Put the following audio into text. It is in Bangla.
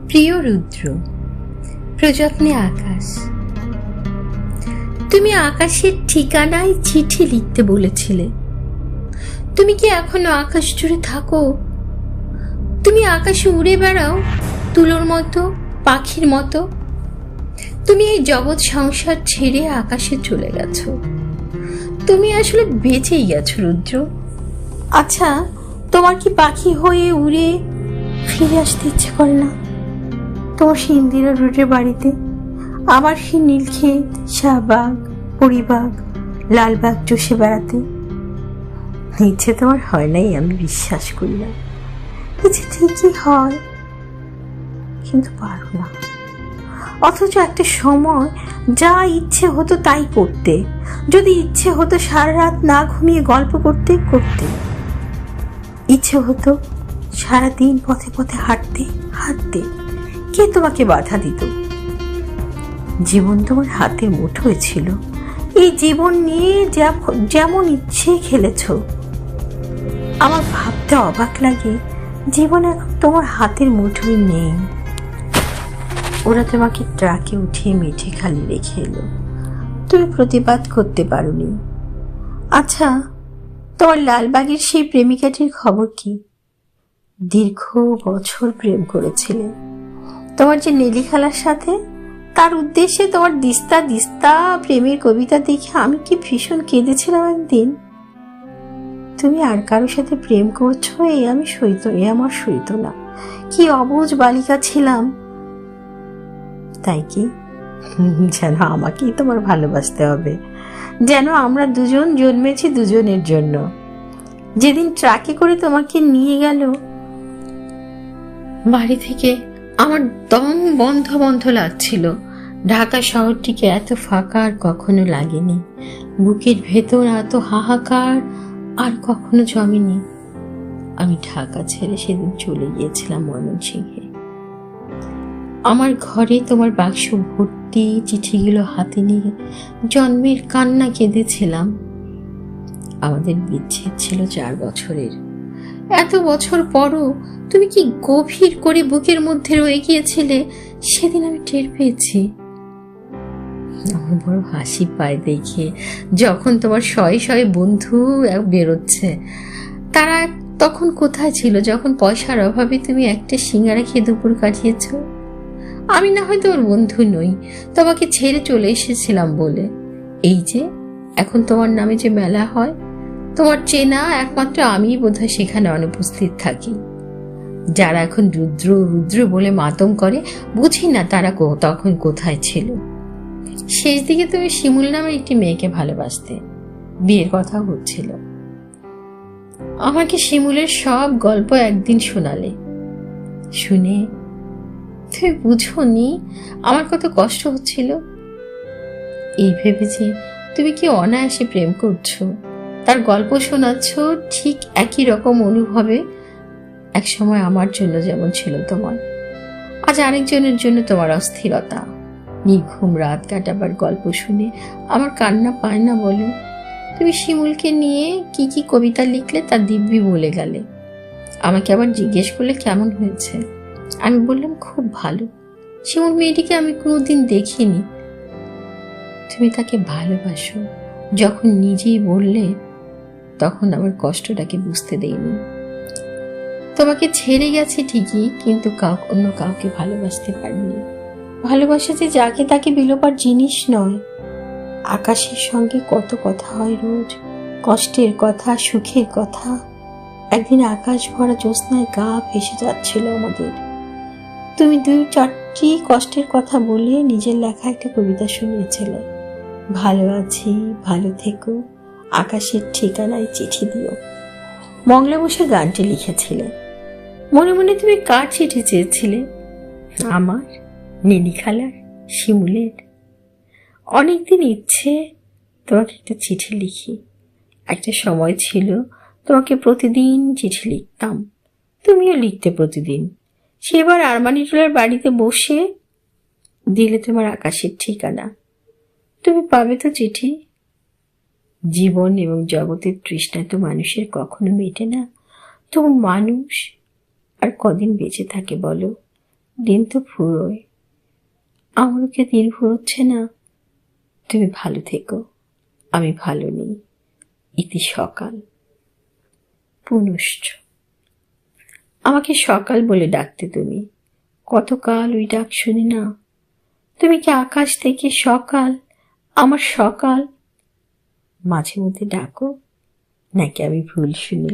প্রিয় রুদ্র, প্রযত্নে আকাশ। তুমি আকাশের ঠিকানায় চিঠি লিখতে বলেছিলে। তুমি কি এখনো আকাশ জুড়ে থাকো? তুমি আকাশে উড়ে বেড়াও তুলোর মতো, পাখির মতো। তুমি এই জগৎ সংসার ছেড়ে আকাশে চলে গেছো। তুমি আসলে বেঁচেই গেছো রুদ্র। আচ্ছা, তোমার কি পাখি হয়ে উড়ে ফিরে আসতে ইচ্ছে করে না? তোমার সেই ইন্দিরা রোডের বাড়িতে আবার সেই নীলক্ষেত, শাহবাগ, পরিবাগ, লালবাগ চষে বেড়াতে ইচ্ছে তোমার হয় নাই, আমি বিশ্বাস করি না। ইচ্ছে ঠিকই হয়, কিন্তু পারো না। অথচ একটা সময় যা ইচ্ছে হতো তাই করতে। যদি ইচ্ছে হতো সারা রাত না ঘুমিয়ে গল্প করতে করতে, ইচ্ছে হতো সারাদিন পথে পথে হাঁটতে হাঁটতে, কে তোমাকে বাধা দিত? জীবন তোমার হাতের মুঠোয় ছিল। এই জীবন নিয়ে যেমন ইচ্ছে খেলেছ। আমার ভাবতে অবাক লাগে, জীবন এখন তোমার হাতের মুঠোয় নেই। ওরা তোমাকে ট্রাকে উঠিয়ে মিঠে খালি রেখে এলো, তুমি প্রতিবাদ করতে পারোনি। আচ্ছা, তোমার লালবাগের সেই প্রেমিকাটির খবর কি? দীর্ঘ বছর প্রেম করেছিলে তোমার যে নেলি খালার সাথে। তার উদ্দেশ্যে তোমার দিস্তা দিস্তা প্রেমের কবিতা দেখে আমি কি ভীষণ কেঁদেছিলাম একদিন। তুমি আর কারোর সাথে প্রেম করছো, আমার সইত না। কি অবুঝ বালিকা ছিলাম। তাই কি যেন আমাকেই তোমার ভালোবাসতে হবে, যেন আমরা দুজন জন্মেছি দুজনের জন্য। যেদিন ট্রাকে করে তোমাকে নিয়ে গেল বাড়ি থেকে, আমার দম বন্ধ বন্ধ লাগছিল। ঢাকা শহরটিকে এত ফাঁকা আর কখনো লাগেনি। বুকের ভেতর এত হাহাকার আর কখনো জমেনি। আমি ঢাকা ছেড়ে সেদিন চলে গিয়েছিলাম ময়মনসিংহে। আমার ঘরে তোমার বাক্স ভর্তি চিঠিগুলো হাতে নিয়ে জন্মের কান্না কেঁদেছিলাম। আমাদের বিচ্ছেদ ছিল 4 বছরের। এত বছর পরও তুমি কি গভীর করে বুকের মধ্যে রয়ে গিয়েছিলে, সেদিন আমি টের পেয়েছি। আমার বড় হাসি পায় দেখে, যখন তোমার শয়ে শয়ে বন্ধু বেরোচ্ছে। তারা তখন কোথায় ছিল যখন পয়সার অভাবে তুমি একটা সিঙ্গারা খেয়ে দুপুর কাটিয়েছ? আমি না হয়তো ওর বন্ধু নই, তোমাকে ছেড়ে চলে এসেছিলাম বলে। এই যে এখন তোমার নামে যে মেলা হয়, তোমার চেনা একমাত্র আমিই বোধহয় সেখানে অনুপস্থিত থাকি। যারা এখন রুদ্র রুদ্র বলে মাতম করে, বুঝি না তারা তখন কোথায় ছিল। শেষ দিকে তুমি শিমুল নামের একটি মেয়েকে ভালোবাসতে, বিয়ের কথা হচ্ছিল। আমাকে শিমুলের সব গল্প একদিন শোনালে। শুনে তুমি বুঝোনি আমার কত কষ্ট হচ্ছিল। এই ভেবেছি তুমি কি অনায়াসে প্রেম করছো, তার গল্প শোনাচ্ছ। ঠিক একই রকম অনুভবে একসময় আমার জন্য যেমন ছিল তোমার, আজ আরেকজনের জন্য তোমার অস্থিরতা। নির্ঘুম রাত কাটাবার গল্প শুনে আমার কান্না পায় না বলো? তুমি শিমুলকে নিয়ে কি কি কবিতা লিখলে তা দিব্যি বলে গেলে। আমাকে আবার জিজ্ঞেস করলে কেমন হয়েছে। আমি বললাম খুব ভালো। শিমুল মেয়েটিকে আমি কোনোদিন দেখিনি। তুমি তাকে ভালোবাসো যখন নিজেই বললে, তখন আমার কষ্টটাকে বুঝতে দেইনি। তোমাকে ছেড়ে গেছে ঠিকই, কিন্তু অন্য কাউকে ভালোবাসতে পারিনি। ভালোবাসা যে যাকে তাকে বিলোপার জিনিস নয়। আকাশের সঙ্গে কত কথা হয় রোজ, কষ্টের কথা, সুখের কথা। একদিন আকাশ ভরা জ্যোৎস্নায় গা ভেসে যাচ্ছিল আমাদের। তুমি 2-4টি কষ্টের কথা বলে নিজের লেখা একটা কবিতা শুনিয়েছিলে। ভালো আছি, ভালো থেকো, আকাশের ঠিকানায় চিঠি দিও। মংলা বসে গানটি লিখেছিলে। মনে মনে তুমি কার চিঠি চেয়েছিলে? আমার, নীলি খালার, শিমুলের? অনেকদিন ইচ্ছে তোমাকে একটা চিঠি লিখি। একটা সময় ছিল তোমাকে প্রতিদিন চিঠি লিখতাম, তুমিও লিখতে প্রতিদিন। সেবার আরমানিটোলার বাড়িতে বসে দিলে তোমার আকাশের ঠিকানা। তুমি পাবে তো চিঠি। জীবন এবং জগতের তৃষ্ণা তো মানুষের কখনো মেটে না, তবু মানুষ আর কদিন বেঁচে থাকে বলো? দিন তো ফুরোয়, আমারও কি দিন ফুরোচ্ছে না? তুমি ভালো থেকো, আমি ভালো নেই। ইতি সকাল। পুনশ্চ। আমাকে সকাল বলে ডাকতে তুমি, কতকাল ওই ডাক শুনি না। তুমি কি আকাশ থেকে সকাল, আমার সকাল মাঝে মধ্যে ডাকো, নাকি আমি ভুল শুনি?